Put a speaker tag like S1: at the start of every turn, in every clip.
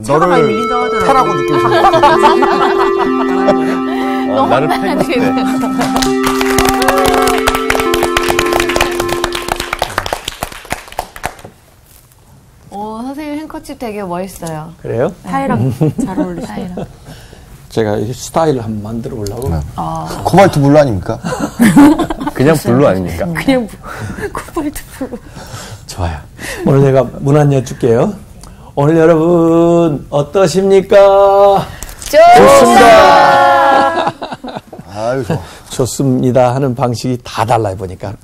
S1: 차가 많이 밀린다고 하더라고요.
S2: 패라고 느껴지는
S3: 나를 패는데.
S4: 선생님 행커칩 되게 멋있어요.
S5: 그래요?
S1: 타이랑 잘 어울리시네요.
S5: 제가 이 스타일을 한번 만들어 보려고.
S2: 코발트 블루 아닙니까?
S3: 그냥 블루 아닙니까?
S1: 그냥 코발트 블루.
S5: 좋아요. 오늘 제가 문안 여쭐게요. 오늘 여러분 어떠십니까?
S4: 좋습니다.
S2: 아유, 좋아.
S5: 좋습니다 하는 방식이 다 달라요 보니까.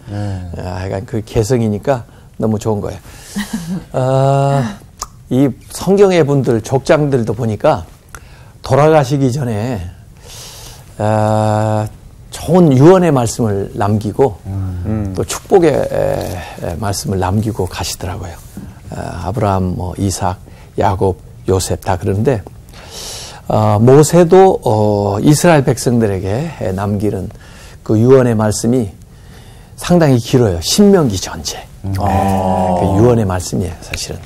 S5: 약간 그 개성이니까 너무 좋은 거예요. 이 성경의 분들 족장들도 보니까 돌아가시기 전에 좋은 유언의 말씀을 남기고 또 축복의 말씀을 남기고 가시더라고요. 아브라함, 이삭, 야곱, 요셉 다 그러는데 모세도 이스라엘 백성들에게 남기는 그 유언의 말씀이 상당히 길어요. 신명기 전체. 그 유언의 말씀이에요, 사실은.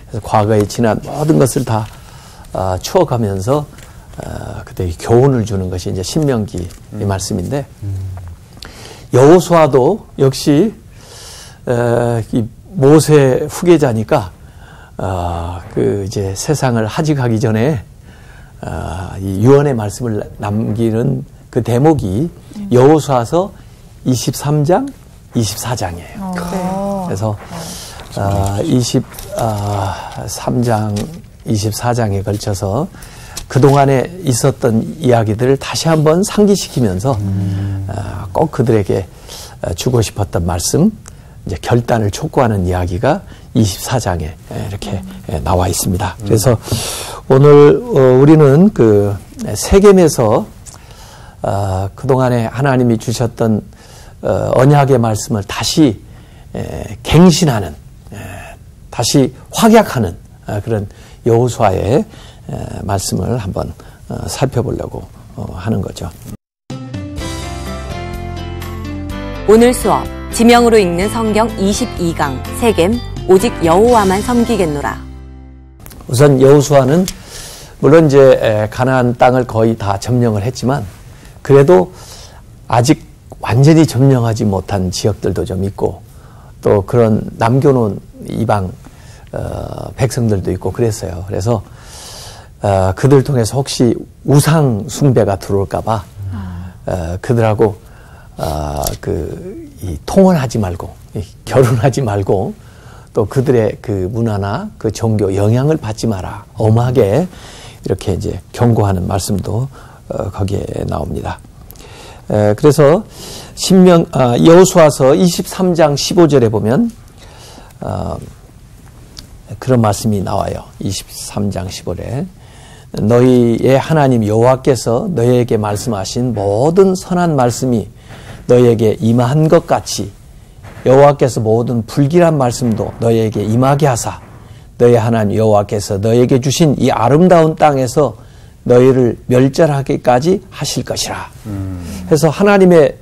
S5: 그래서 과거에 지난 모든 것을 다 추억하면서 그때 교훈을 주는 것이 이제 신명기 의 말씀인데 여호수아도 역시 이 모세 후계자니까 그 이제 세상을 하직하기 전에 이 유언의 말씀을 남기는 그 대목이 여호수아서 23장, 24장이에요. 그래서 23장, 24장에 걸쳐서 그동안에 있었던 이야기들을 다시 한번 상기시키면서 꼭 그들에게 주고 싶었던 말씀, 이제 결단을 촉구하는 이야기가 24장에 이렇게 나와 있습니다. 그래서 오늘 우리는 그 세겜에서 그동안에 하나님이 주셨던 언약의 말씀을 다시 갱신하는, 다시 확약하는 그런 여호수아의 말씀을 한번 살펴보려고 하는 거죠.
S6: 오늘 수업 지명으로 읽는 성경 22강 세겜 오직 여호와만 섬기겠노라.
S5: 우선 여호수아는 물론 이제 가나안 땅을 거의 다 점령을 했지만 그래도 아직 완전히 점령하지 못한 지역들도 좀 있고 또 그런 남겨놓은 이방 백성들도 있고 그랬어요. 그래서 그들 통해서 혹시 우상 숭배가 들어올까봐 그들하고 통혼하지 말고 결혼하지 말고 또 그들의 그 문화나 그 종교 영향을 받지 마라. 엄하게 이렇게 이제 경고하는 말씀도 거기에 나옵니다. 그래서 여호수아서 23장 15절에 보면 그런 말씀이 나와요. 23장 15절에 너희의 하나님 여호와께서 너희에게 말씀하신 모든 선한 말씀이 너희에게 임한 것 같이 여호와께서 모든 불길한 말씀도 너희에게 임하게 하사 너희 하나님 여호와께서 너희에게 주신 이 아름다운 땅에서 너희를 멸절하기까지 하실 것이라. 그래서 하나님의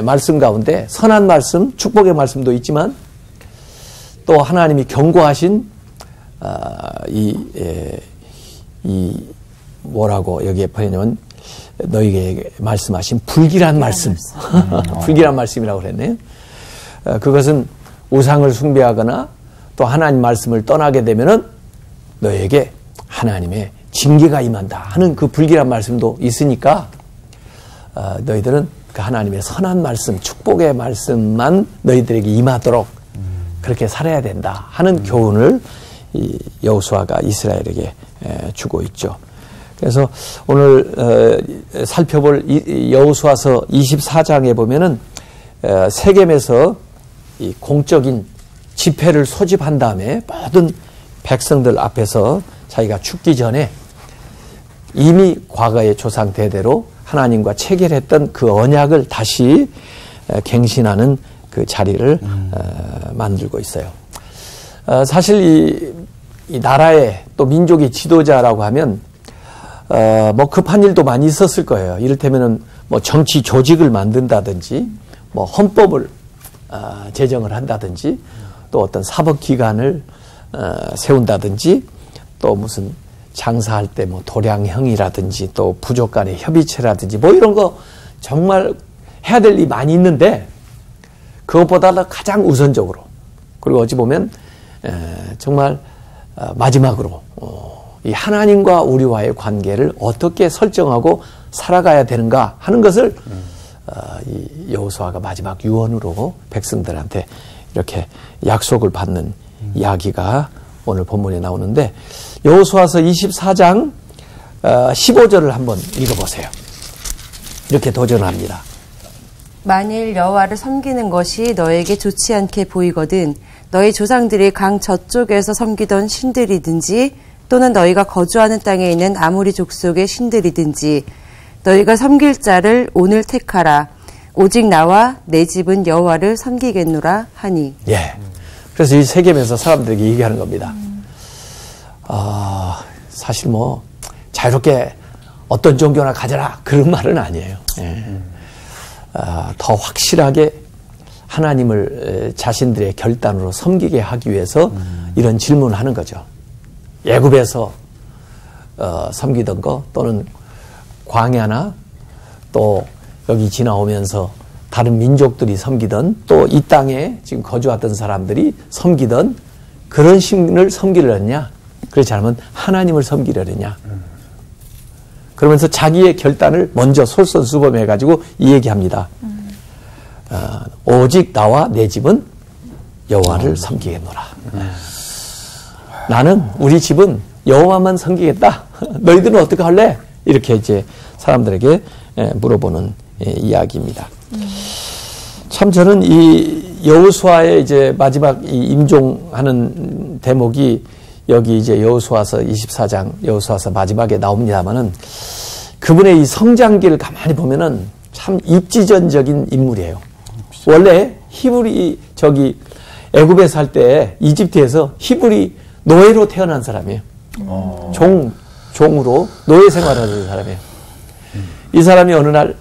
S5: 말씀 가운데 선한 말씀, 축복의 말씀도 있지만 또 하나님이 경고하신 뭐라고 여기에 보내냐면 너희에게 말씀하신 불길한 말씀. 불길한 말씀이라고 그랬네요. 그것은 우상을 숭배하거나 또 하나님 말씀을 떠나게 되면은 너희에게 하나님의 징계가 임한다 하는 그 불길한 말씀도 있으니까 너희들은 그 하나님의 선한 말씀, 축복의 말씀만 너희들에게 임하도록 그렇게 살아야 된다 하는 교훈을 이 여호수아가 이스라엘에게 주고 있죠. 그래서 오늘 살펴볼 여호수아서 24장에 보면은 세겜에서 이 공적인 집회를 소집한 다음에 모든 백성들 앞에서 자기가 죽기 전에 이미 과거의 조상 대대로 하나님과 체결했던 그 언약을 다시 갱신하는 그 자리를 만들고 있어요. 사실 이 나라의 또 민족의 지도자라고 하면 뭐 급한 일도 많이 있었을 거예요. 이를테면은 뭐 정치 조직을 만든다든지 뭐 헌법을 제정을 한다든지 또 어떤 사법기관을 세운다든지 또 무슨 장사할 때 뭐 도량형이라든지 또 부족 간의 협의체라든지 뭐 이런 거 정말 해야 될 일이 많이 있는데 그것보다도 가장 우선적으로 그리고 어찌 보면 정말 마지막으로 이 하나님과 우리와의 관계를 어떻게 설정하고 살아가야 되는가 하는 것을 이 여호수아가 마지막 유언으로 백성들한테 이렇게 약속을 받는 이야기가 오늘 본문에 나오는데 여호수아서 24장 15절을 한번 읽어보세요. 이렇게 도전합니다.
S7: 만일 여호와를 섬기는 것이 너에게 좋지 않게 보이거든 너희 조상들이 강 저쪽에서 섬기던 신들이든지 또는 너희가 거주하는 땅에 있는 아모리 족속의 신들이든지 너희가 섬길 자를 오늘 택하라. 오직 나와 내 집은 여호와를 섬기겠노라 하니.
S5: 예. 그래서 이 세겜에서 사람들에게 얘기하는 겁니다. 사실 뭐 자유롭게 어떤 종교나 가져라 그런 말은 아니에요. 예. 더 확실하게 하나님을 자신들의 결단으로 섬기게 하기 위해서 이런 질문을 하는 거죠. 애굽에서 섬기던 거 또는 광야나 또 여기 지나오면서 다른 민족들이 섬기던 또 이 땅에 지금 거주하던 사람들이 섬기던 그런 신을 섬기려느냐 그렇지 않으면 하나님을 섬기려느냐 그러면서 자기의 결단을 먼저 솔선수범해가지고 이 얘기합니다. 오직 나와 내 집은 여호와를 섬기겠노라. 나는 우리 집은 여호와만 섬기겠다. 너희들은 어떻게 할래? 이렇게 이제 사람들에게 물어보는 이야기입니다. 참 저는 이 여호수아의 이제 마지막 이 임종하는 대목이 여기 이제 여호수아서 24장 여호수아서 마지막에 나옵니다만은 그분의 이 성장기를 가만히 보면은 참 입지전적인 인물이에요. 원래 히브리 저기 애굽에 살 때 이집트에서 히브리 노예로 태어난 사람이에요. 종으로 노예 생활하는 사람이에요. 이 사람이 어느 날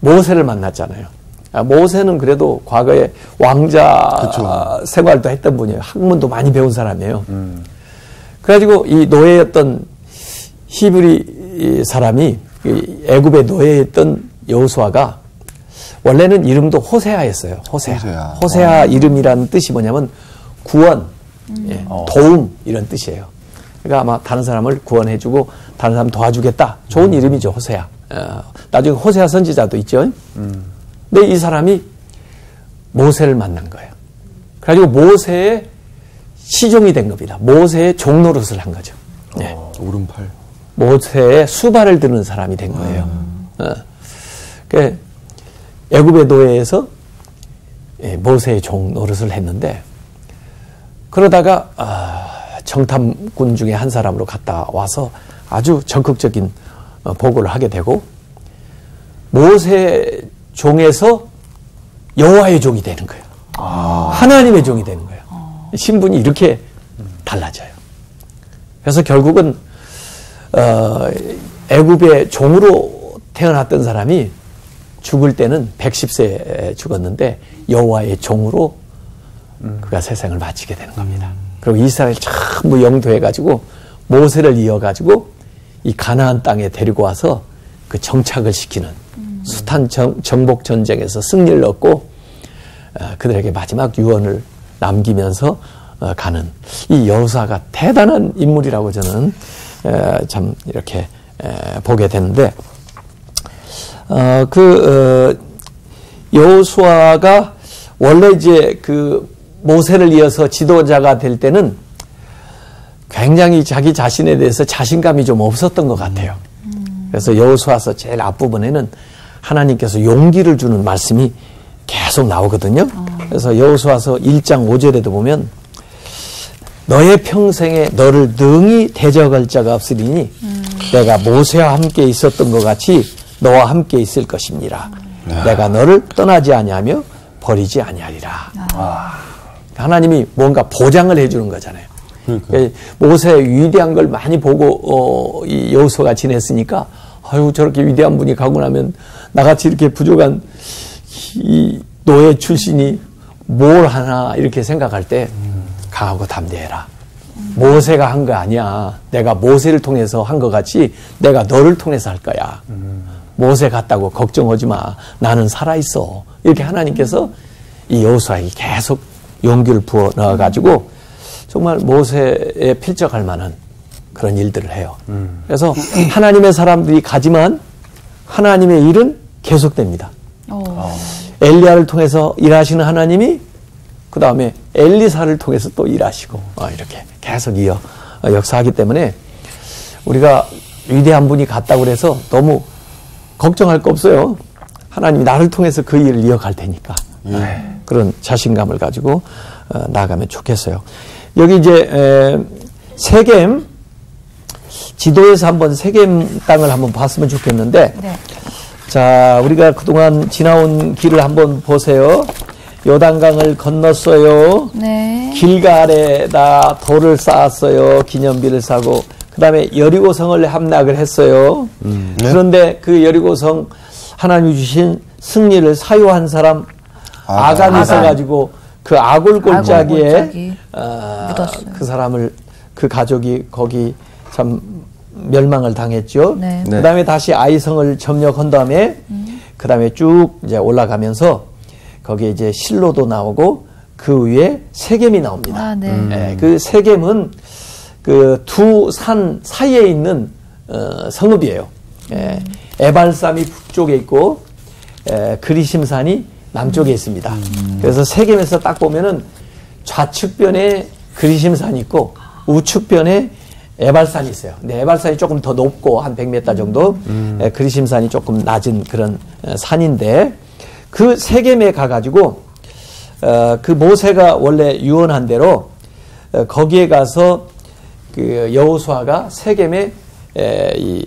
S5: 모세를 만났잖아요. 모세는 그래도 과거에 왕자
S2: 그쵸.
S5: 생활도 했던 분이에요. 학문도 많이 배운 사람이에요. 그래가지고 이 노예였던 히브리 사람이 애굽의 노예였던 여호수아가 원래는 이름도 호세아였어요. 호세아 이름이라는 뜻이 뭐냐면 구원, 도움 이런 뜻이에요. 그러니까 아마 다른 사람을 구원해주고 다른 사람 도와주겠다. 좋은 이름이죠, 호세아. 나중에 호세아 선지자도 있죠. 근데 이 사람이 모세를 만난 거예요. 그래가지고 모세의 시종이 된 겁니다. 모세의 종노릇을 한 거죠. 네.
S2: 오른팔.
S5: 모세의 수발을 드는 사람이 된 거예요. 그 애굽의 노예에서 모세의 종 노릇을 했는데 그러다가 정탐군 중에 한 사람으로 갔다 와서 아주 적극적인 보고를 하게 되고 모세 종에서 여호와의 종이 되는 거예요. 하나님의 종이 되는 거예요. 신분이 이렇게 달라져요. 그래서 결국은 애굽의 종으로 태어났던 사람이 죽을 때는 110세에 죽었는데 여호와의 종으로 그가 세상을 마치게 되는 겁니다. 그리고 이스라엘 전부 영도해가지고 모세를 이어가지고 이 가나안 땅에 데리고 와서 그 정착을 시키는 숱한 정복 전쟁에서 승리를 얻고 그들에게 마지막 유언을 남기면서 가는 이 여호수아가 대단한 인물이라고 저는 참 이렇게 보게 되는데 여호수아가 원래 이제 그 모세를 이어서 지도자가 될 때는 굉장히 자기 자신에 대해서 자신감이 좀 없었던 것 같아요. 그래서 여호수아서 제일 앞부분에는 하나님께서 용기를 주는 말씀이 계속 나오거든요. 그래서 여호수아서 1장 5절에도 보면 너의 평생에 너를 능히 대적할 자가 없으리니 내가 모세와 함께 있었던 것 같이 너와 함께 있을 것입니다. 내가 너를 떠나지 아니하며 버리지 아니하리라. 하나님이 뭔가 보장을 해주는 거잖아요. 모세의 위대한 걸 많이 보고 이 여호수아가 지냈으니까 아유 저렇게 위대한 분이 가고 나면 나같이 이렇게 부족한 이 노예 출신이 뭘 하나 이렇게 생각할 때 강하고 담대해라. 모세가 한 거 아니야. 내가 모세를 통해서 한 것 같이 내가 너를 통해서 할 거야. 모세 같다고 걱정하지 마. 나는 살아있어. 이렇게 하나님께서 이 여호수아에게 계속 용기를 부어 넣어가지고 정말 모세에 필적할 만한 그런 일들을 해요. 그래서 하나님의 사람들이 가지만 하나님의 일은 계속됩니다. 엘리야를 통해서 일하시는 하나님이 그 다음에 엘리사를 통해서 또 일하시고 이렇게 계속 이어 역사하기 때문에 우리가 위대한 분이 갔다고 그래서 너무 걱정할 거 없어요. 하나님이 나를 통해서 그 일을 이어갈 테니까 그런 자신감을 가지고 나아가면 좋겠어요. 여기 이제 세겜 지도에서 한번 세겜 땅을 한번 봤으면 좋겠는데
S4: 네.
S5: 자, 우리가 그동안 지나온 길을 한번 보세요. 요단강을 건넜어요.
S4: 네.
S5: 길갈에다 돌을 쌓았어요. 기념비를 사고. 그 다음에 여리고성을 함락을 했어요. 그런데 그 여리고성 하나님이 주신 승리를 사유한 사람 아간이 있어가지고 그 아골 골짜기에 그 사람을 그 가족이 거기 참 멸망을 당했죠.
S4: 네.
S5: 그 다음에 다시 아이성을 점령한 다음에 그 다음에 쭉 이제 올라가면서 거기에 이제 실로도 나오고 그 위에 세겜이 나옵니다.
S4: 네.
S5: 그 세겜은 그 두 산 사이에 있는 성읍이에요. 에발삼이 북쪽에 있고 그리심산이 남쪽에 있습니다. 그래서 세겜에서 딱 보면은 좌측변에 그리심산이 있고 우측변에 에발산이 있어요. 근데 에발산이 조금 더 높고 한 100m 정도, 그리심산이 조금 낮은 그런 산인데 그 세겜에 가가지고 그 모세가 원래 유언한 대로 거기에 가서 그 여호수아가 세겜에 이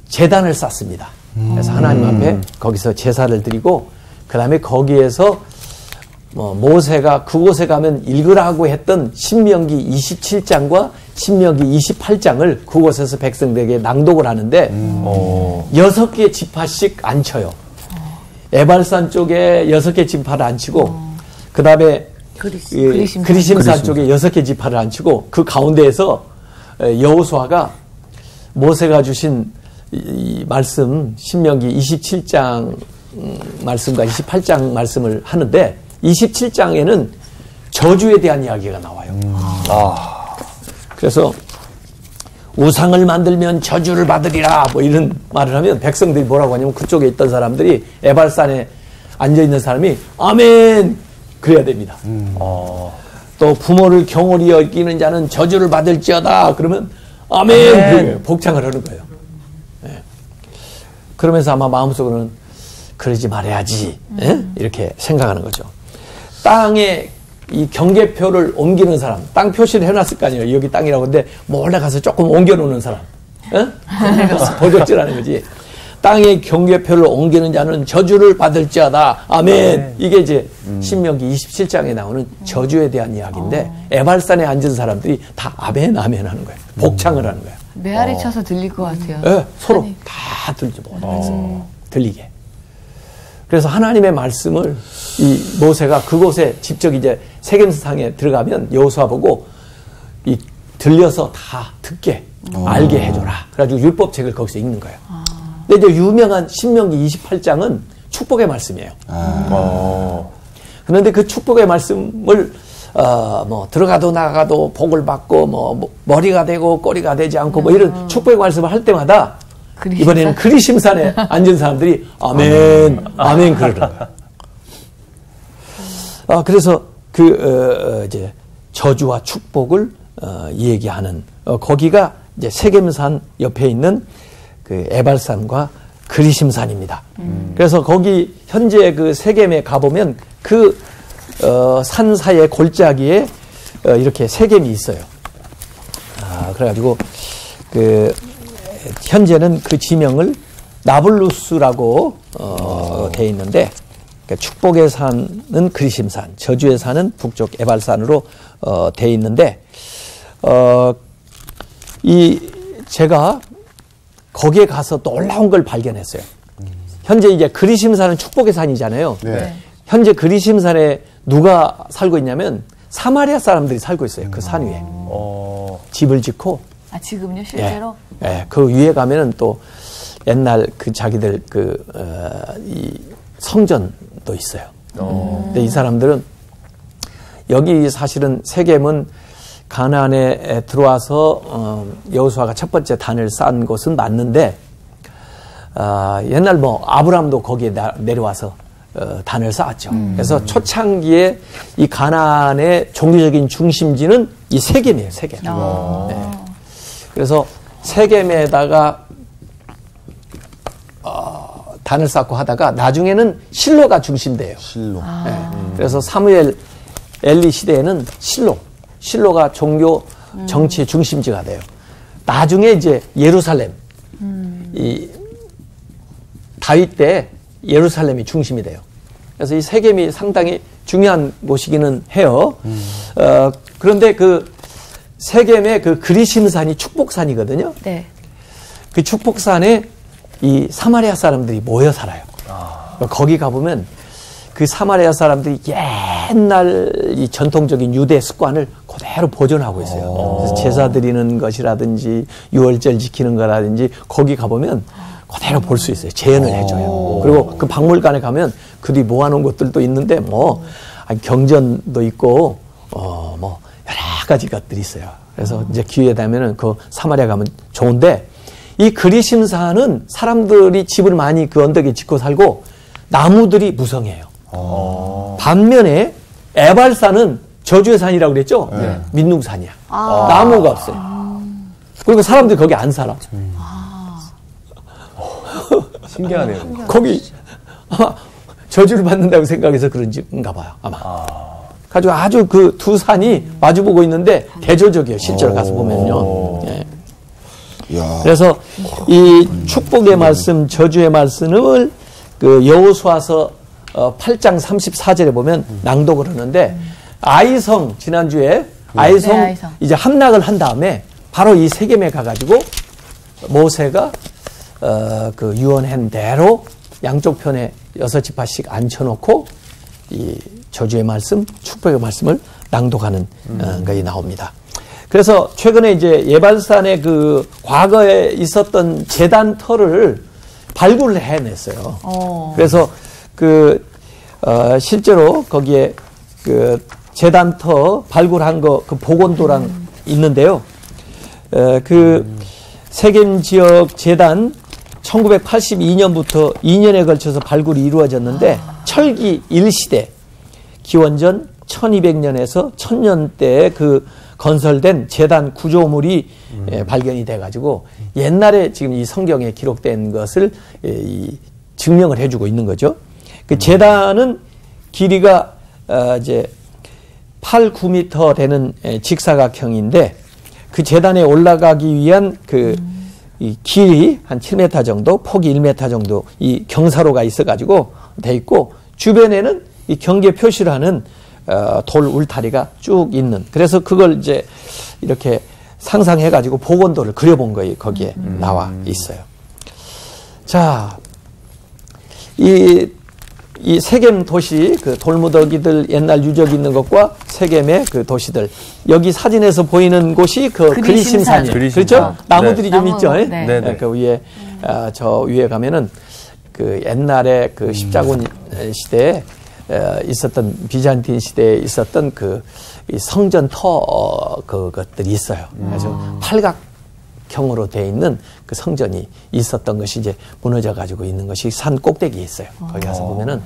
S5: 제단을 쌓습니다. 그래서 하나님 앞에 거기서 제사를 드리고 그 다음에 거기에서 모세가 그곳에 가면 읽으라고 했던 신명기 27장과 신명기 28장을 그곳에서 백성들에게 낭독을 하는데 6개의 지파씩 안 쳐요. 에발산 쪽에 6개 지파를 안 치고 그 다음에 그리심산 쪽에 6개 지파를 안 치고 그 가운데에서 여호수아가 모세가 주신 이 말씀 신명기 27장 말씀과 28장 말씀을 하는데 27장에는 저주에 대한 이야기가 나와요. 그래서 우상을 만들면 저주를 받으리라 뭐 이런 말을 하면 백성들이 뭐라고 하냐면 그쪽에 있던 사람들이 에발산에 앉아있는 사람이 아멘 그래야 됩니다. 또 부모를 경홀히 여기는 자는 저주를 받을지어다 그러면 아멘 복창을 하는 거예요. 네. 그러면서 아마 마음속으로는 그러지 말아야지 이렇게 생각하는 거죠. 땅에 이 경계표를 옮기는 사람, 땅 표시를 해놨을 거 아니에요. 여기 땅이라고. 근데 몰래 가서 조금 옮겨놓는 사람. 도적질하는 거지. 땅의 경계표를 옮기는 자는 저주를 받을지어다. 아멘. 이게 이제 신명기 27장에 나오는 저주에 대한 이야기인데 에발산에 앉은 사람들이 다 아멘 아멘 하는 거예요. 복창을 하는 거예요.
S4: 메아리 쳐서 들릴 것 같아요.
S5: 네, 서로 다 들리죠. 들리게. 그래서 하나님의 말씀을 이 모세가 그곳에 직접 이제 세겜상에 들어가면 여호수아 보고 이 들려서 다 듣게 알게 해줘라. 그래가지고 율법책을 거기서 읽는 거예요. 근데 이제 유명한 신명기 28장은 축복의 말씀이에요. 그런데 그 축복의 말씀을 뭐 들어가도 나가도 복을 받고 뭐 머리가 되고 꼬리가 되지 않고 뭐 이런 축복의 말씀을 할 때마다 이번에는 그리심산에 앉은 사람들이 아멘, 아멘 그러는 거야. 그래서 이제 저주와 축복을 얘기하는 거기가 이제 세겜산 옆에 있는 그 에발산과 그리심산입니다. 그래서 거기 현재 그 세겜에 가보면 그 산 사이의 골짜기에 이렇게 세겜이 있어요. 그래가지고 현재는 그 지명을 나블루스라고 돼 있는데 그러니까 축복의 산은 그리심산, 저주의 산은 북쪽 에발산으로 돼 있는데 제가 거기에 가서 놀라운 걸 발견했어요. 현재 이제 그리심산은 축복의 산이잖아요.
S2: 네.
S5: 현재 그리심산에 누가 살고 있냐면 사마리아 사람들이 살고 있어요. 그 산 위에. 집을 짓고
S4: 아, 지금요, 실제로?
S5: 예, 그 위에 가면은 또 옛날 그 자기들 이 성전도 있어요. 근데 이 사람들은 여기 사실은 세겜은 가나안에 들어와서 여호수아가 첫 번째 단을 쌓은 곳은 맞는데 옛날 뭐 아브라함도 거기에 내려와서 단을 쌓았죠. 그래서 초창기에 이 가나안의 종교적인 중심지는 이 세겜이에요. 세겜. 네. 그래서 세겜에다가 단을 쌓고 하다가 나중에는 실로가 중심돼요.
S2: 실로.
S5: 네. 그래서 사무엘 엘리 시대에는 실로가 종교 정치의 중심지가 돼요. 나중에 이제 예루살렘, 이 다윗 때 예루살렘이 중심이 돼요. 그래서 이 세겜이 상당히 중요한 곳이기는 해요. 그런데 그 세겜의 그 그리심산이 축복산이거든요.
S4: 네.
S5: 그 축복산에 이 사마리아 사람들이 모여 살아요. 거기 가보면 그 사마리아 사람들이 옛날 이 전통적인 유대 습관을 그대로 보존하고 있어요. 그래서 제사 드리는 것이라든지 유월절 지키는 거라든지 거기 가보면 그대로 볼 수 있어요. 재현을 해줘요. 그리고 그 박물관에 가면 그들이 모아놓은 것들도 있는데 뭐 경전도 있고 뭐 여러 가지 것들이 있어요. 그래서 이제 기회에 되면은 그 사마리아 가면 좋은데 이 그리심산은 사람들이 집을 많이 그 언덕에 짓고 살고 나무들이 무성해요. 반면에 에발산은 저주의 산이라고 그랬죠? 네. 민둥산이야. 나무가 없어요. 그리고 사람들이 거기 안 살아.
S3: 신기하네요.
S5: 거기 아마 저주를 받는다고 생각해서 그런가 봐요. 아마. 가지고 아주 그 두 산이 마주보고 있는데 대조적이에요. 실제로 가서 보면요. 예. 그래서 이 축복의 말씀, 저주의 말씀을 그 여호수아서 8장 34절에 보면 낭독을 하는데 아이성 지난주에 아이성,
S4: 네, 아이성
S5: 이제 함락을 한 다음에 바로 이 세겜에 가가지고 모세가 그 유언한 대로 양쪽 편에 6지파씩 앉혀놓고 이 저주의 말씀, 축복의 말씀을 낭독하는 것이 나옵니다. 그래서 최근에 이제 예발산의 그 과거에 있었던 제단터를 발굴을 해냈어요. 그래서 그 실제로 거기에 그 제단터 발굴한 거 그 복원도랑 있는데요. 그 세겜 지역 제단 1982년부터 2년에 걸쳐서 발굴이 이루어졌는데 철기 1시대 기원전 1200년에서 1000년대에 그 건설된 제단 구조물이 발견이 돼가지고 옛날에 지금 이 성경에 기록된 것을 증명을 해주고 있는 거죠. 그 제단은 길이가 이제 8, 9m 되는 직사각형인데 그 제단에 올라가기 위한 이 길이 한 7m 정도, 폭이 1m 정도 이 경사로가 있어가지고 돼 있고 주변에는 이 경계 표시를 하는 돌 울타리가 쭉 있는. 그래서 그걸 이제 이렇게 상상해가지고 복원도를 그려본 거예요. 거기에 나와 있어요. 자, 이 세겜 도시, 그 돌무더기들 옛날 유적 있는 것과 세겜의 그 도시들. 여기 사진에서 보이는 곳이 그 그리심산이에요. 그렇죠? 나무들이 좀 있죠?
S4: 네.
S5: 그 위에, 저 위에 가면은 그 옛날에 그 십자군 시대에 있었던 비잔틴 시대에 있었던 이 성전터 그것들이 있어요. 그래서 팔각형으로 되어 있는 그 성전이 있었던 것이 이제 무너져 가지고 있는 것이 산 꼭대기에 있어요. 거기 가서 보면은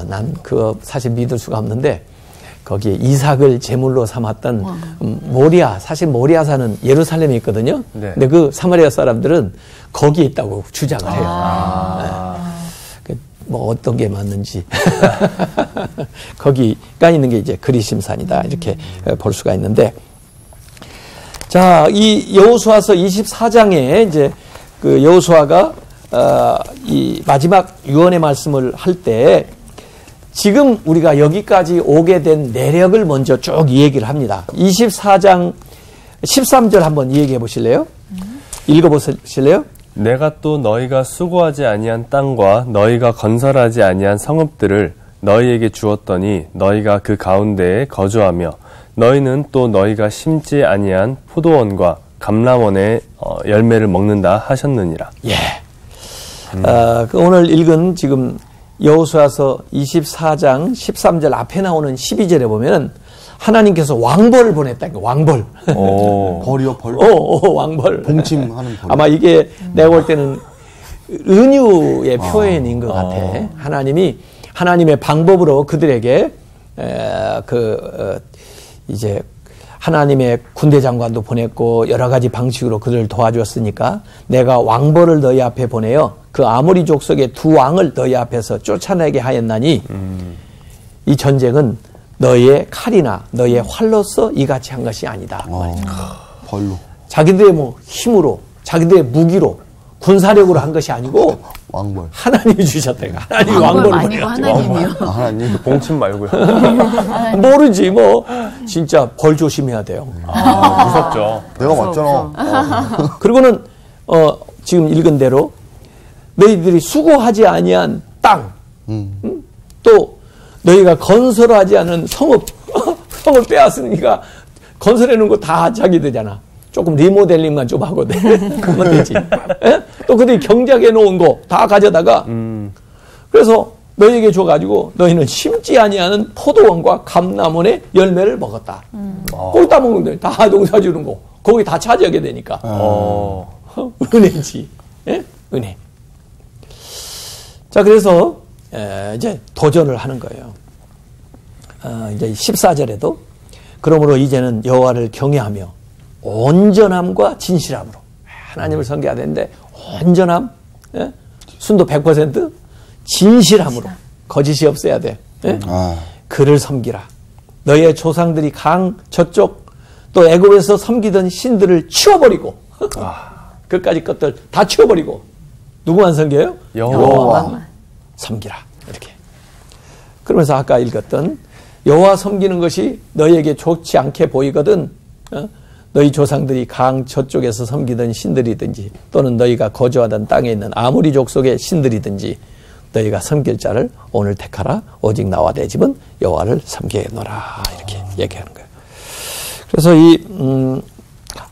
S5: 난 그거 사실 믿을 수가 없는데 거기에 이삭을 제물로 삼았던 모리아, 사실 모리아산은 예루살렘에 있거든요. 네. 근데 그 사마리아 사람들은 거기에 있다고 주장을 해요. 뭐 어떤 게 맞는지 거기가 있는 게 이제 그리심산이다 이렇게 볼 수가 있는데, 자, 이 여호수아서 24장에 이제 그 여호수아가 이 마지막 유언의 말씀을 할 때 지금 우리가 여기까지 오게 된 내력을 먼저 쭉 얘기를 합니다. 24장 13절 한번 얘기해 보실래요? 읽어 보실래요?
S3: 내가 또 너희가 수고하지 아니한 땅과 너희가 건설하지 아니한 성읍들을 너희에게 주었더니 너희가 그 가운데에 거주하며 너희는 또 너희가 심지 아니한 포도원과 감람원의 열매를 먹는다 하셨느니라.
S5: 예. 그 오늘 읽은 지금 여호수아서 24장 13절 앞에 나오는 12절에 보면은 하나님께서 왕벌을 보냈다니까, 왕벌.
S2: 벌이요, 벌?
S5: 왕벌.
S2: 봉침하는 벌.
S5: 아마 이게 내가 볼 때는 은유의 표현인 것 같아. 하나님이 하나님의 방법으로 그들에게 이제 하나님의 군대 장관도 보냈고 여러 가지 방식으로 그들을 도와주었으니까 내가 왕벌을 너희 앞에 보내어 그 아모리 족속의 두 왕을 너희 앞에서 쫓아내게 하였나니 이 전쟁은 너희의 칼이나 너희의 활로서 이같이 한 것이 아니다.
S2: 벌로.
S5: 자기들의 뭐 힘으로 자기들의 무기로 군사력으로 한 것이 아니고
S2: 왕벌.
S5: 하나님이 주셨다. 하나님이 왕벌을
S1: 아니고
S5: 보내요.
S1: 하나님이요.
S2: 하나님.
S3: 봉침 말고요.
S5: 모르지 뭐 진짜 벌 조심해야 돼요.
S3: 무섭죠.
S2: 내가 맞잖아.
S5: 그리고는 지금 읽은 대로 너희들이 수고하지 아니한 땅, 또 너희가 건설하지 않은 성읍, 성을 빼앗으니까 건설해 놓은 거 다 자기들잖아. 조금 리모델링만 좀 하거든. 그러면 되지. 예? 또 그들이 경작해 놓은 거 다 가져다가 그래서 너희에게 줘가지고 너희는 심지 아니하는 포도원과 감람원의 열매를 먹었다. 거기 다 먹는 거야. 다 농사 주는 거. 거기 다 차지하게 되니까. 은혜지. 예? 은혜. 자, 그래서 이제 도전을 하는 거예요. 이제 14절에도 그러므로 이제는 여호와를 경외하며 온전함과 진실함으로 하나님을 섬겨야 되는데 온전함, 예? 순도 100%, 진실함으로 거짓이 없어야 돼. 예? 그를 섬기라. 너희의 조상들이 강 저쪽 또 애굽에서 섬기던 신들을 치워버리고 그까지 것들 다 치워버리고 누구만 섬겨요? 여호와만 섬기라. 이렇게. 그러면서 아까 읽었던 여호와 섬기는 것이 너희에게 좋지 않게 보이거든 너희 조상들이 강 저쪽에서 섬기던 신들이든지 또는 너희가 거주하던 땅에 있는 아모리 족속의 신들이든지 너희가 섬길 자를 오늘 택하라. 오직 나와 내 집은 여호와를 섬기노라. 이렇게 얘기하는 거예요. 그래서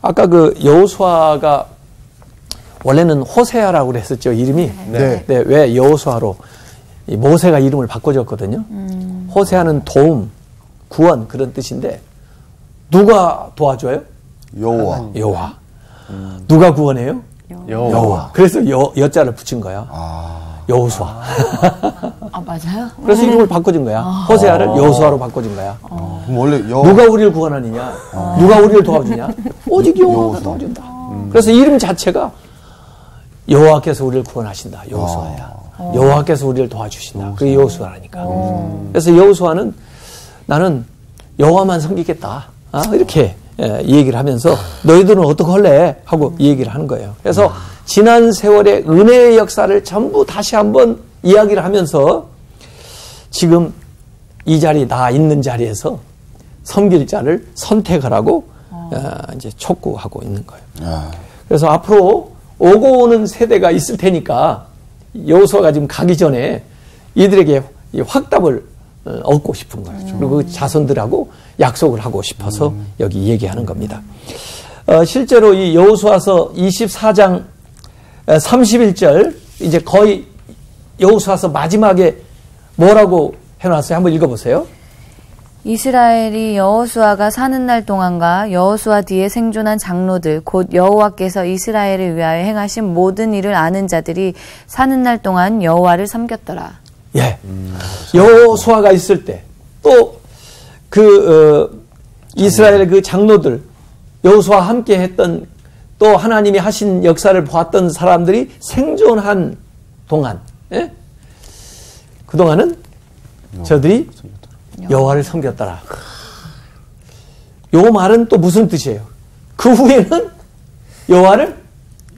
S5: 아까 그 여호수아가 원래는 호세아라고 그랬었죠, 이름이.
S2: 네.
S5: 네, 왜 여호수아로 모세가 이름을 바꿔줬거든요. 호세아는 도움, 구원 그런 뜻인데 누가 도와줘요?
S2: 여호와.
S5: 여호와. 누가 구원해요? 여호와. 그래서 여자를 붙인 거야. 여호수아.
S1: 아, 맞아요?
S5: 그래서 이름을 바꿔준 거야. 호세아를 여호수아로 바꿔준 거야.
S2: 그럼 원래
S5: 누가 우리를 구원하느냐? 누가 우리를 도와주냐? 오직 여호와가 도와준다. 그래서 이름 자체가 여호와께서 우리를 구원하신다. 여호수아야. 여호와께서 우리를 도와주신다. 그게 여호수아라니까. 그래서 여호수아는 나는 여호와만 섬기겠다. 이렇게 얘기를 하면서 너희들은 어떻게 할래? 하고 얘기를 하는 거예요. 그래서 지난 세월의 은혜의 역사를 전부 다시 한번 이야기를 하면서 지금 이 자리, 나 있는 자리에서 섬길 자를 선택하라고 이제 촉구하고 있는 거예요. 그래서 앞으로 오고 오는 세대가 있을 테니까 여호수아가 지금 가기 전에 이들에게 확답을 얻고 싶은 거예요. 그리고 그 자손들하고 약속을 하고 싶어서 여기 얘기하는 겁니다. 실제로 이 여호수아서 24장 31절 이제 거의 여호수아서 마지막에 뭐라고 해놨어요? 한번 읽어보세요.
S8: 이스라엘이 여호수아가 사는 날 동안과 여호수아 뒤에 생존한 장로들 곧 여호와께서 이스라엘을 위하여 행하신 모든 일을 아는 자들이 사는 날 동안 여호와를 섬겼더라.
S5: 예. 여호수아가 있을 때 또 이스라엘 그 장로들 여호수아와 함께 했던 또 하나님이 하신 역사를 보았던 사람들이 생존한 동안 그동안은 저들이 여호와를 섬겼더라. 요 말은 또 무슨 뜻이에요? 그 후에는 여호와를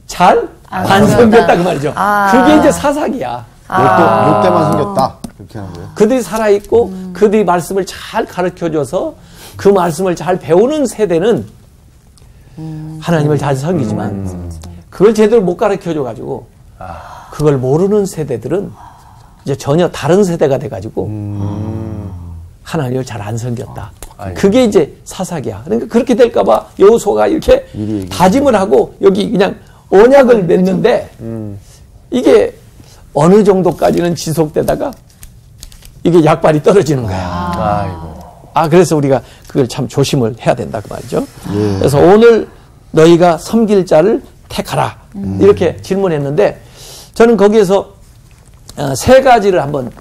S5: 잘 안 섬겼다 그 말이죠. 그게 이제 사사기야.
S2: 롯데만 생겼다. 그렇게 하는 거예요.
S5: 그들이 살아있고 그들이 말씀을 잘 가르쳐줘서 그 말씀을 잘 배우는 세대는 하나님을 잘 섬기지만 그걸 제대로 못 가르쳐줘가지고 그걸 모르는 세대들은 이제 전혀 다른 세대가 돼가지고 하나님을 잘 안 섬겼다. 그게 이제 사사기야. 그러니까 그렇게 될까봐 여호수아가 이렇게 다짐을 하고 여기 그냥 언약을 맺는데 이게 어느 정도까지는 지속되다가 이게 약발이 떨어지는 거야. 그래서 우리가 그걸 참 조심을 해야 된다 그 말이죠. 그래서 오늘 너희가 섬길 자를 택하라. 이렇게 질문했는데 저는 거기에서 세 가지를 한번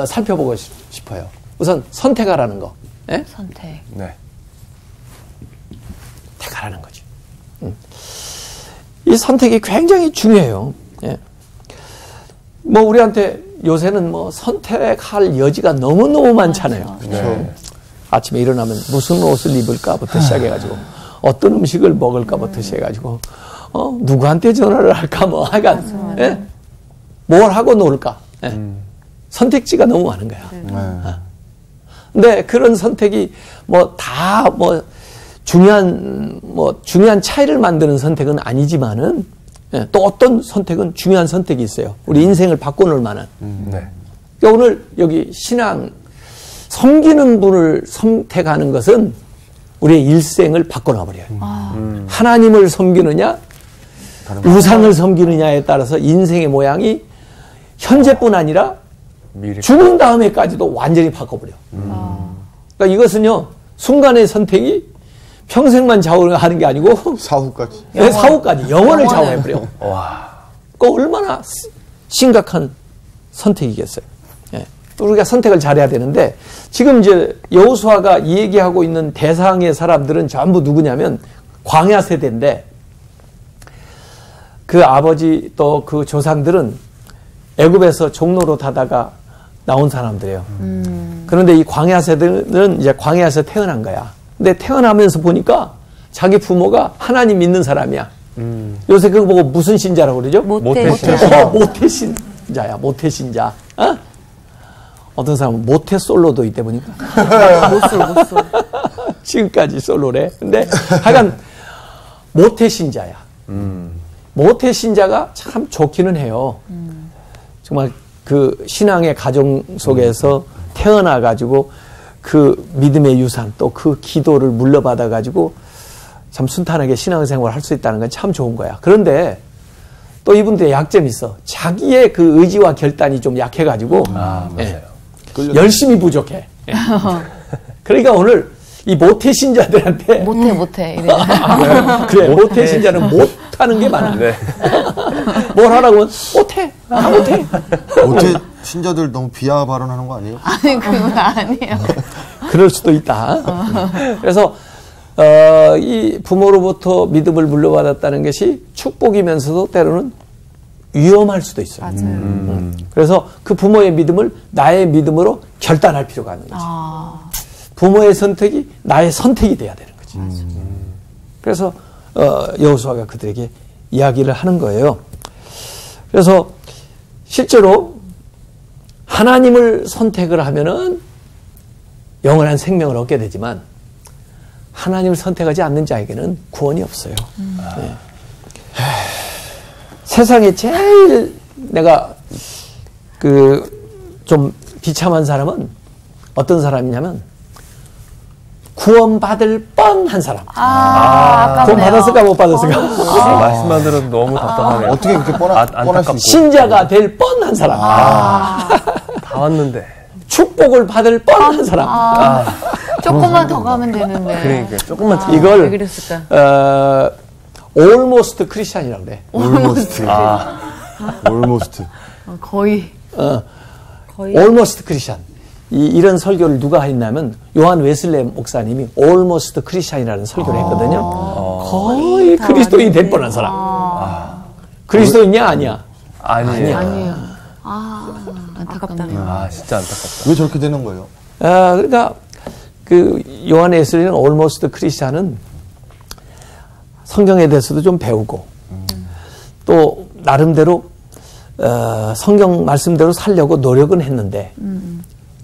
S5: 살펴보고 싶어요. 우선 선택하라는 거. 예?
S8: 선택.
S3: 네.
S5: 택하라는 거죠. 이 선택이 굉장히 중요해요. 예. 뭐 우리한테 요새는 뭐 선택할 여지가 너무너무 많잖아요.
S3: 네.
S5: 아침에 일어나면 무슨 옷을 입을까부터 시작해가지고 어떤 음식을 먹을까부터 시작해가지고 누구한테 전화를 할까 뭐 하여간 예? 뭘 하고 놀까 예? 선택지가 너무 많은 거야. 근데 그런 선택이 중요한 차이를 만드는 선택은 아니지만은 예, 또 어떤 선택은 중요한 선택이 있어요. 우리 인생을 바꿔놓을 만한.
S3: 네.
S5: 그러니까 오늘 여기 신앙 섬기는 분을 선택하는 것은 우리의 일생을 바꿔놔버려요. 하나님을 섬기느냐 우상을 섬기느냐에 따라서 인생의 모양이 현재뿐 아니라 죽은 다음에까지도 완전히 바꿔버려. 그러니까 이것은요 순간의 선택이 평생만 좌우하는 게 아니고
S2: 사후까지.
S5: 네, 사후까지 영원을 좌우해버려. 그 얼마나 심각한 선택이겠어요. 예. 우리가 선택을 잘해야 되는데 지금 이제 여호수아가 얘기하고 있는 대상의 사람들은 전부 누구냐면 광야 세대인데 그 아버지 또 그 조상들은 애굽에서 종로로 타다가 나온 사람들이에요. 그런데 이 광야 세대는 이제 광야에서 태어난 거야. 근데 태어나면서 보니까 자기 부모가 하나님 믿는 사람이야. 요새 그거 보고 무슨 신자라고 그러죠? 모태신자야. 모태신자. 어떤 사람은 모태솔로도 있대 보니까.
S8: 못쏠.
S5: 지금까지 솔로래. 근데 하여간 모태신자야. 모태신자가 참 좋기는 해요. 정말 그 신앙의 가정 속에서 태어나가지고 그 믿음의 유산 또 그 기도를 물려받아가지고 참 순탄하게 신앙생활을 할 수 있다는 건 참 좋은 거야. 그런데 또 이분들의 약점이 있어. 자기의 그 의지와 결단이 좀 약해가지고
S3: 맞아요.
S5: 열심히 부족해. 그러니까 오늘 이 모태신자들한테
S8: 못해 이래.
S5: 그래 모태신자는 못하는 게 많아.
S3: 네.
S5: 뭘 하라고 하면 못해. 다 못해.
S2: 모태 신자들 너무 비하 발언하는 거 아니에요?
S8: 아니 그건 아니에요.
S5: 그럴 수도 있다. 그래서 이 부모로부터 믿음을 물려받았다는 것이 축복이면서도 때로는 위험할 수도 있어요.
S8: 맞아요.
S5: 그래서 그 부모의 믿음을 나의 믿음으로 결단할 필요가 있는 거지. 부모의 선택이 나의 선택이 돼야 되는 거지. 그래서 여호수아가 그들에게 이야기를 하는 거예요. 그래서 실제로 하나님을 선택을 하면은 영원한 생명을 얻게 되지만 하나님을 선택하지 않는 자에게는 구원이 없어요. 네. 세상에 제일 내가 좀 비참한 사람은 어떤 사람이냐면 구원받을 뻔한 사람. 구원 받았을까 못 받았을까?
S3: 말씀만 들어도 너무 답답하네요.
S2: 어떻게 그렇게 뻔할 수 있고.
S5: 신자가 될 뻔한 사람.
S3: 다 왔는데.
S5: 축복을 받을 뻔한 사람.
S8: 조금만 더 가면 되는데.
S3: 그러니까 조금만 더.
S5: 이걸
S8: 왜 그랬을까?
S5: almost 크리스찬이라고 그래.
S2: almost.
S8: 거의.
S5: almost 크리스찬. 이런 설교를 누가 했냐면 요한 웨슬레 목사님이 almost 크리스찬이라는 설교를 했거든요. 거의 그리스도인이 될 뻔한 사람. 그리스도인이야 아니야?
S3: 아니에요.
S8: 안타깝다.
S3: 진짜 안타깝다.
S2: 왜 저렇게 되는 거예요?
S5: 그러니까 그 요한 웨슬레는 almost 크리스찬은 성경에 대해서도 좀 배우고 또 나름대로 성경 말씀대로 살려고 노력은 했는데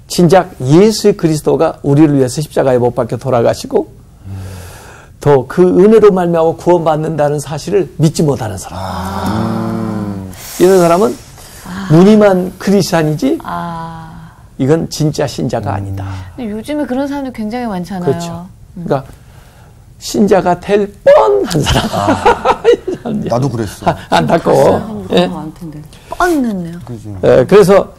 S5: 진작 예수 그리스도가 우리를 위해서 십자가에 못 박혀 돌아가시고 또 그 은혜로 말미암아 구원받는다는 사실을 믿지 못하는 사람. 이런 사람은 무늬만 크리스찬이지 이건 진짜 신자가 아니다.
S8: 근데 요즘에 그런 사람들 굉장히 많잖아요.
S5: 그렇죠. 그러니까 신자가 될 뻔한 사람.
S2: 나도 그랬어.
S5: 안타까워. 예?
S8: 뻔했네요.
S5: 그래서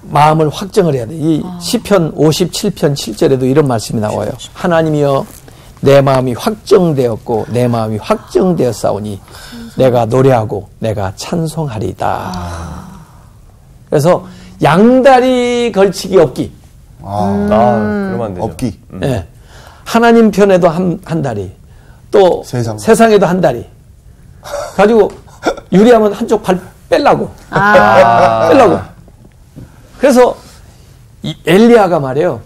S5: 마음을 확정을 해야 돼. 이 시편 57편 7절에도 이런 말씀이 나와요. 하나님이여 내 마음이 확정되었고 내 마음이 확정되었사오니 내가 노래하고 내가 찬송하리이다. 그래서 양다리 걸치기 없기.
S3: 그러면 안 되죠.
S2: 없기.
S5: 예. 하나님 편에도 한 다리, 또 세상에도 한 다리. 가지고 유리하면 한쪽 발 뺄라고. 뺄라고. 그래서 이 엘리야가 말이에요.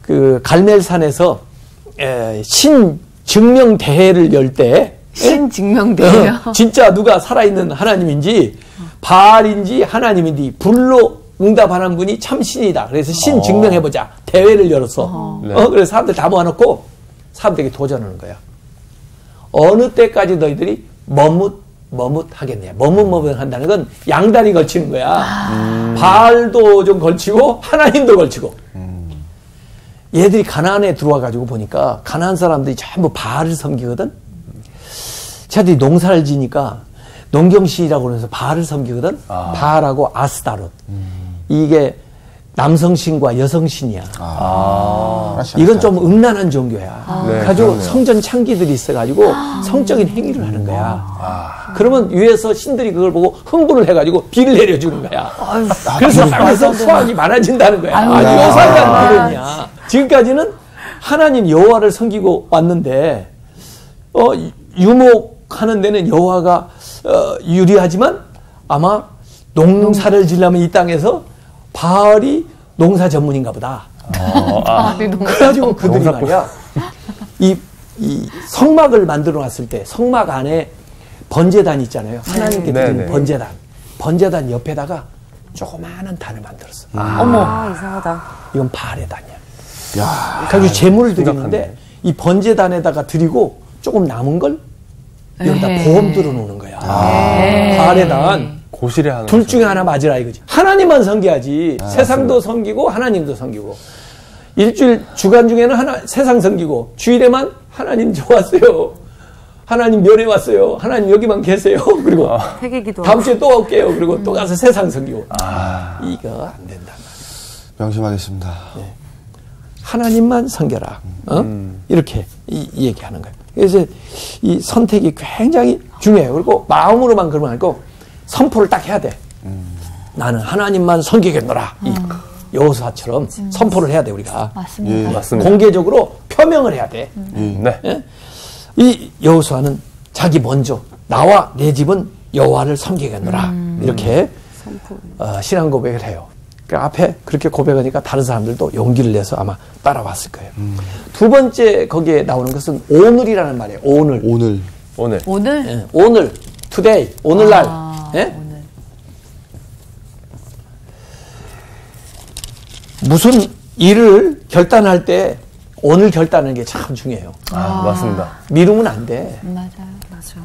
S5: 그 갈멜산에서 신증명 대회를 열 때
S8: 신증명 대회요?
S5: 진짜 누가 살아있는 하나님인지 바알인지 하나님인지 불로 응답하는 분이 참 신이다. 그래서 신 증명해보자. 대회를 열었어. 그래서 사람들 다 모아놓고 사람들에게 도전하는 거야. 어느 때까지 너희들이 머뭇하겠냐. 머뭇한다는 건 양다리 걸치는 거야. 바알도 좀 걸치고 하나님도 걸치고. 얘들이 가나안에 들어와가지고 보니까 가나안 사람들이 전부 바알을 섬기거든. 쟤들이 농사를 지니까 농경신이라고 그러면서 바알을 섬기거든. 바알하고 아스타롯. 이게 남성신과 여성신이야. 이건 좀 음란한 종교야. 그래가지고 성전 창기들이 있어가지고 성적인 행위를 하는 거야. 그러면 위에서 신들이 그걸 보고 흥분을 해가지고 비를 내려주는 거야. 그래서 땅에서 수확이 많아진다는 거야. 요상한 비론이야. 지금까지는 하나님 여호와를 섬기고 왔는데 유목하는 데는 여호와가 유리하지만 아마 농사를 지려면 이 땅에서 바알이 농사 전문인가 보다. 그래가지고 그들이 말이야. 이 성막을 만들어 놨을 때 성막 안에 번제단 있잖아요. 하나님께 드리는 번제단. 번제단 옆에다가 조그마한 단을 만들었어.
S7: 어머, 이상하다.
S5: 이건 바알의 단이야. 그래가지고 제물을 드리는데 이 번제단에다가 드리고 조금 남은 걸 여기다 보험 들어놓는 거야. 바알의 단.
S3: 고시래
S5: 둘 중에 하나 맞으라 이거지. 하나님만 섬겨야지. 세상도 섬기고 하나님도 섬기고. 일주일 주간 중에는 세상 섬기고 주일에만 하나님 좋았어요. 하나님 면회 왔어요. 하나님 여기만 계세요. 그리고 다음 주에 또 올게요. 그리고 또 가서 세상 섬기고. 이거 안 된단 말이야.
S2: 명심하겠습니다.
S5: 네. 하나님만 섬겨라. 이렇게 얘기하는 거예요. 그래서 이 선택이 굉장히 중요해요. 그리고 마음으로만 그러면 아니고 선포를 딱 해야 돼. 나는 하나님만 섬기겠노라. 이 여호수아처럼 선포를 해야 돼 우리가.
S8: 맞습니다.
S3: 맞습니다.
S5: 공개적으로 표명을 해야 돼.
S3: 네.
S5: 예? 이 여호수아는 자기 먼저 나와 내 집은 여호와를 섬기겠노라. 이렇게 신앙 고백을 해요. 그 앞에 그렇게 고백하니까 다른 사람들도 용기를 내서 아마 따라왔을 거예요. 두 번째 거기에 나오는 것은 오늘이라는 말이에요. 오늘.
S8: 오늘?
S5: 오늘. today. 오늘날. 예?
S8: 오늘.
S5: 무슨 일을 결단할 때 오늘 결단하는 게 참 중요해요.
S3: 맞습니다.
S5: 미루면 안 돼.
S8: 맞아요.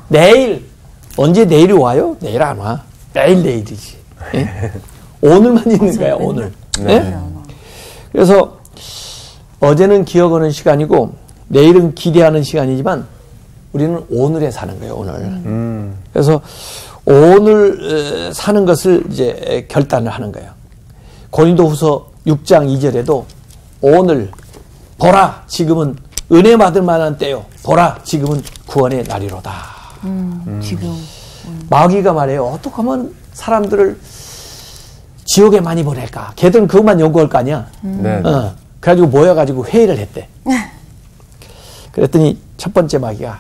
S5: 내일. 언제 내일이 와요? 내일 안 와. 내일이지. 예? 오늘만 있는 거야, 오늘. 예? 그래서 어제는 기억하는 시간이고 내일은 기대하는 시간이지만 우리는 오늘에 사는 거예요, 오늘. 그래서 오늘 사는 것을 이제 결단을 하는 거예요. 고린도후서 6장 2절에도 오늘 보라 지금은 은혜 받을 만한 때요. 보라 지금은 구원의 날이로다.
S8: 지금.
S5: 마귀가 말해요. 어떻게 하면 사람들을 지옥에 많이 보낼까? 걔들은 그것만 연구할 거 아니야. 그래가지고 모여가지고 회의를 했대. 그랬더니 첫 번째 마귀가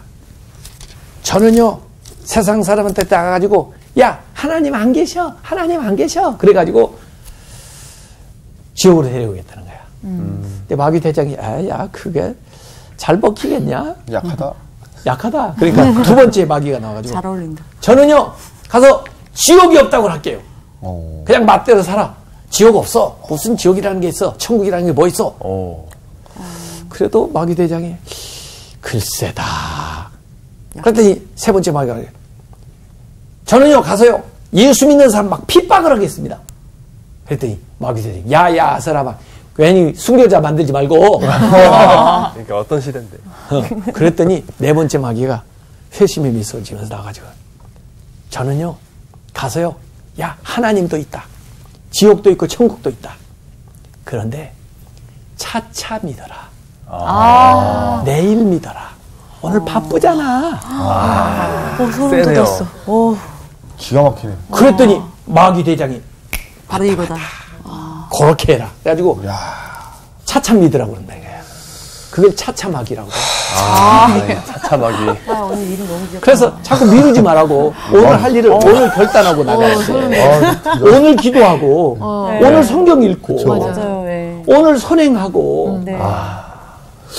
S5: 저는요 세상 사람한테 나가가지고 야 하나님 안 계셔. 하나님 안 계셔. 그래가지고 지옥으로 데려오겠다는 거야. 근데 마귀 대장이 야 그게 잘 먹히겠냐? 약하다. 그러니까 두 번째 마귀가 나와가지고
S7: 잘 어울린다.
S5: 저는요 가서 지옥이 없다고 할게요. 그냥 맘대로 살아. 지옥 없어. 무슨 지옥이라는 게 있어. 천국이라는 게 뭐 있어. 그래도 마귀 대장이 글쎄다. 그랬더니 세 번째 마귀가 저는요 가서요 예수 믿는 사람 막 핍박을 하겠습니다. 그랬더니 마귀들이 야야 사람아 괜히 순교자 만들지 말고
S3: 그러니까 어떤 시대인데.
S5: 그랬더니 네 번째 마귀가 회심의 미소를 지면서 나가지고 저는요 가서요 야 하나님도 있다 지옥도 있고 천국도 있다 그런데 차차 믿어라 내일 믿어라 오늘 바쁘잖아
S8: 소름
S3: 세네요.
S8: 돋았어.
S2: 기가 막히네.
S5: 그랬더니 마귀 대장이
S8: 바로 이거다.
S5: 그렇게 해라 그래가지고 차차 믿으라고 그런다 이거야 그걸 차차 마귀라고
S3: 차차 마귀.
S7: 아, 오늘 일이 너무 귀엽다.
S5: 그래서 자꾸 미루지 말라고 오늘 할 일을 오늘 결단하고 나가야 돼 오늘 기도하고 오늘 성경 읽고
S7: 맞아요. 예.
S5: 오늘 선행하고
S7: 네.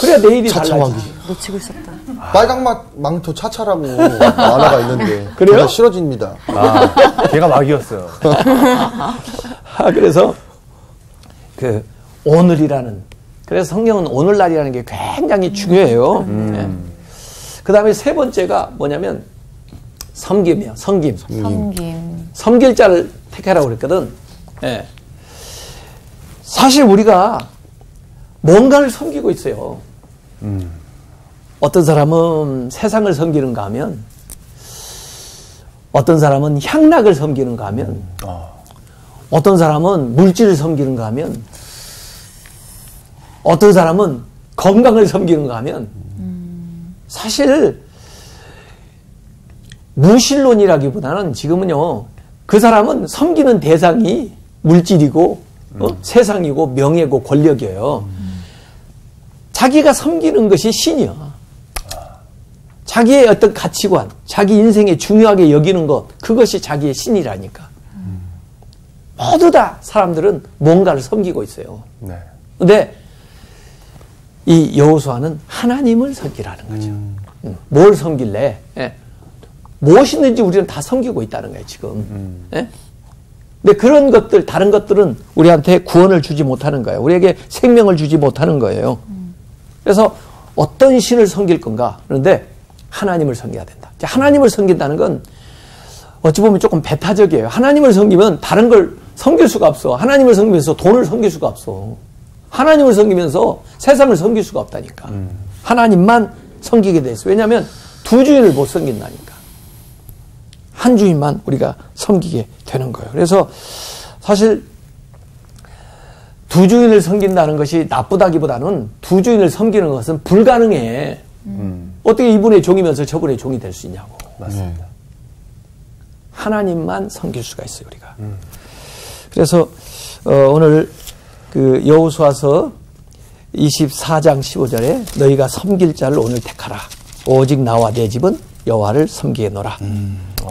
S5: 그래야 내일이
S2: 차차
S5: 달라지지.
S7: 놓치고 있었다.
S2: 빨강 망토 차차라고 만화가 있는데.
S5: 그래요?
S2: 걔가 싫어집니다.
S3: 걔가 마귀였어요.
S5: 그래서 그 오늘이라는 그래서 성경은 오늘날이라는 게 굉장히 중요해요. 그 다음에 세 번째가 뭐냐면 섬김이에요. 섬김. 섬길 자를 택하라고 그랬거든. 예. 사실 우리가 뭔가를 섬기고 있어요. 어떤 사람은 세상을 섬기는가 하면 어떤 사람은 향락을 섬기는가 하면 어떤 사람은 물질을 섬기는가 하면 어떤 사람은 건강을 섬기는가 하면 사실 무신론이라기보다는 지금은요 그 사람은 섬기는 대상이 물질이고 세상이고 명예고 권력이에요. 자기가 섬기는 것이 신이야. 자기의 어떤 가치관, 자기 인생에 중요하게 여기는 것, 그것이 자기의 신이라니까. 모두 다 사람들은 뭔가를 섬기고 있어요.
S3: 네.
S5: 근데 이 여호수아는 하나님을 섬기라는 거죠. 뭘 섬길래? 예. 무엇이든지 우리는 다 섬기고 있다는 거예요, 지금. 예? 근데 그런 것들, 다른 것들은 우리한테 구원을 주지 못하는 거예요. 우리에게 생명을 주지 못하는 거예요. 그래서 어떤 신을 섬길 건가? 그런데 하나님을 섬겨야 된다. 하나님을 섬긴다는 건 어찌 보면 조금 배타적이에요. 하나님을 섬기면 다른 걸 섬길 수가 없어. 하나님을 섬기면서 돈을 섬길 수가 없어. 하나님을 섬기면서 세상을 섬길 수가 없다니까. 하나님만 섬기게 돼 있어. 왜냐하면 두 주인을 못 섬긴다니까. 한 주인만 우리가 섬기게 되는 거예요. 그래서 사실 두 주인을 섬긴다는 것이 나쁘다기보다는 두 주인을 섬기는 것은 불가능해. 어떻게 이분의 종이면서 저분의 종이 될 수 있냐고.
S3: 맞습니다.
S5: 하나님만 섬길 수가 있어요, 우리가. 그래서 오늘 그 여호수아서 24장 15절에 너희가 섬길 자를 오늘 택하라. 오직 나와 내 집은 여호와를 섬기겠노라.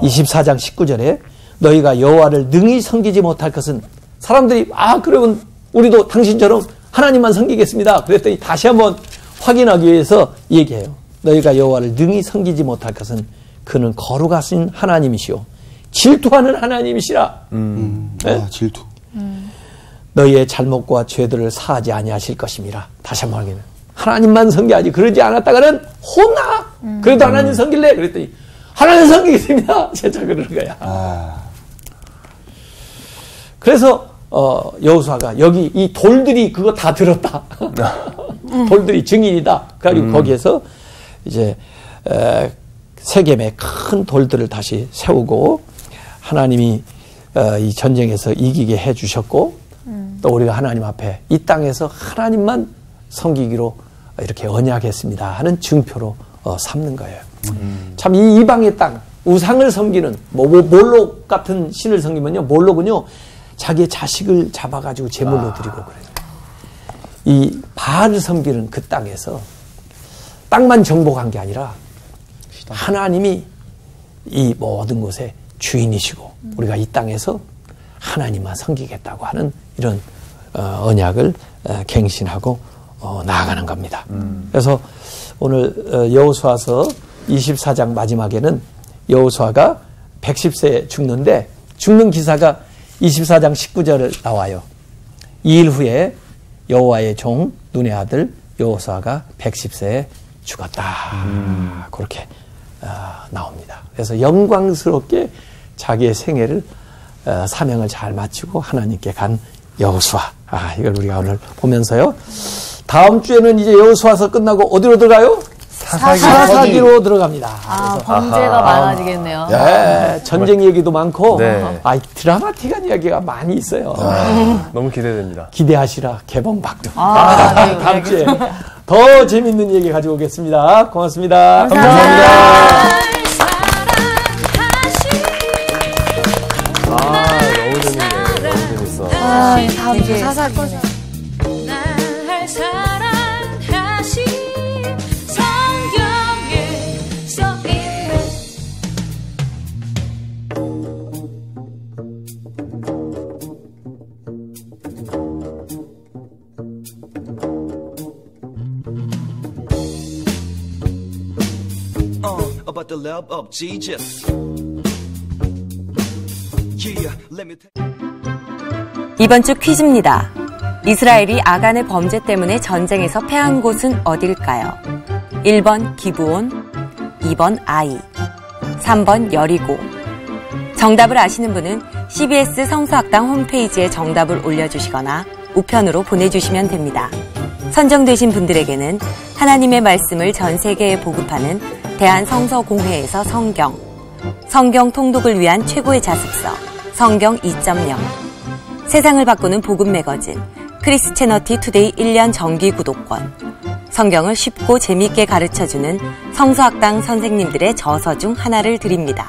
S5: 24장 19절에 너희가 여호와를 능히 섬기지 못할 것은 사람들이 그러면 우리도 당신처럼 하나님만 섬기겠습니다. 그랬더니 다시 한번 확인하기 위해서 얘기해요. 너희가 여호와를 능히 섬기지 못할 것은 그는 거룩하신 하나님이시오. 질투하는 하나님이시라. 네?
S2: 질투.
S5: 너희의 잘못과 죄들을 사하지 아니하실 것임이라. 다시 한번 확인해. 하나님만 섬겨야지. 그러지 않았다가는 혼나. 그래도 하나님 섬길래? 그랬더니 하나님 섬기겠습니다. 진짜 그러는 거야. 그래서 여호수아가 여기 이 돌들이 그거 다 들었다. 돌들이 증인이다. 그래가지고 거기에서 이제 세겜의 큰 돌들을 다시 세우고 하나님이 이 전쟁에서 이기게 해주셨고 또 우리가 하나님 앞에 이 땅에서 하나님만 섬기기로 이렇게 언약했습니다 하는 증표로 삼는 거예요. 참 이 이방의 땅 우상을 섬기는 몰록 같은 신을 섬기면요 몰록은요 자기의 자식을 잡아가지고 제물로 드리고 그래요. 이 바알을 섬기는 그 땅에서 땅만 정복한 게 아니라 하나님이 이 모든 곳의 주인이시고 우리가 이 땅에서 하나님만 섬기겠다고 하는 이런 언약을 갱신하고 나아가는 겁니다. 그래서 오늘 여호수아서 24장 마지막에는 여호수아가 110세에 죽는데 죽는 기사가 24장 19절에 나와요. 2일 후에 여호와의 종 눈의 아들 여호수아가 110세에 죽었다. 그렇게 나옵니다. 그래서 영광스럽게 자기의 생애를 사명을 잘 마치고 하나님께 간 여호수아. 이걸 우리가 오늘 보면서요. 다음 주에는 이제 여호수아서 끝나고 어디로 들어가요? 사사기로 들어갑니다.
S8: 범죄가 많아지겠네요.
S5: 네, 전쟁 얘기도 많고
S3: 네.
S5: 드라마틱한 이야기가 많이 있어요.
S3: 너무 기대됩니다.
S5: 기대하시라 개봉박두.
S8: 네,
S5: 다음 주에 더 재밌는 얘기 가지고 오겠습니다. 고맙습니다.
S3: 감사합니다. 너무 재밌네요. 너무 재밌어.
S8: 다음 주 사사기네.
S9: 날 사랑하신 성경에 써있네.
S10: About the love of Jesus. Yeah, let me
S6: 이번 주 퀴즈입니다. 이스라엘이 아간의 범죄 때문에 전쟁에서 패한 곳은 어딜까요? 1번 기브온, 2번 아이, 3번 여리고. 정답을 아시는 분은 CBS 성서학당 홈페이지에 정답을 올려주시거나 우편으로 보내주시면 됩니다. 선정되신 분들에게는 하나님의 말씀을 전 세계에 보급하는 대한성서공회에서 성경 통독을 위한 최고의 자습서 성경 2.0, 세상을 바꾸는 복음 매거진 크리스채너티 투데이 1년 정기 구독권, 성경을 쉽고 재미있게 가르쳐주는 성서학당 선생님들의 저서 중 하나를 드립니다.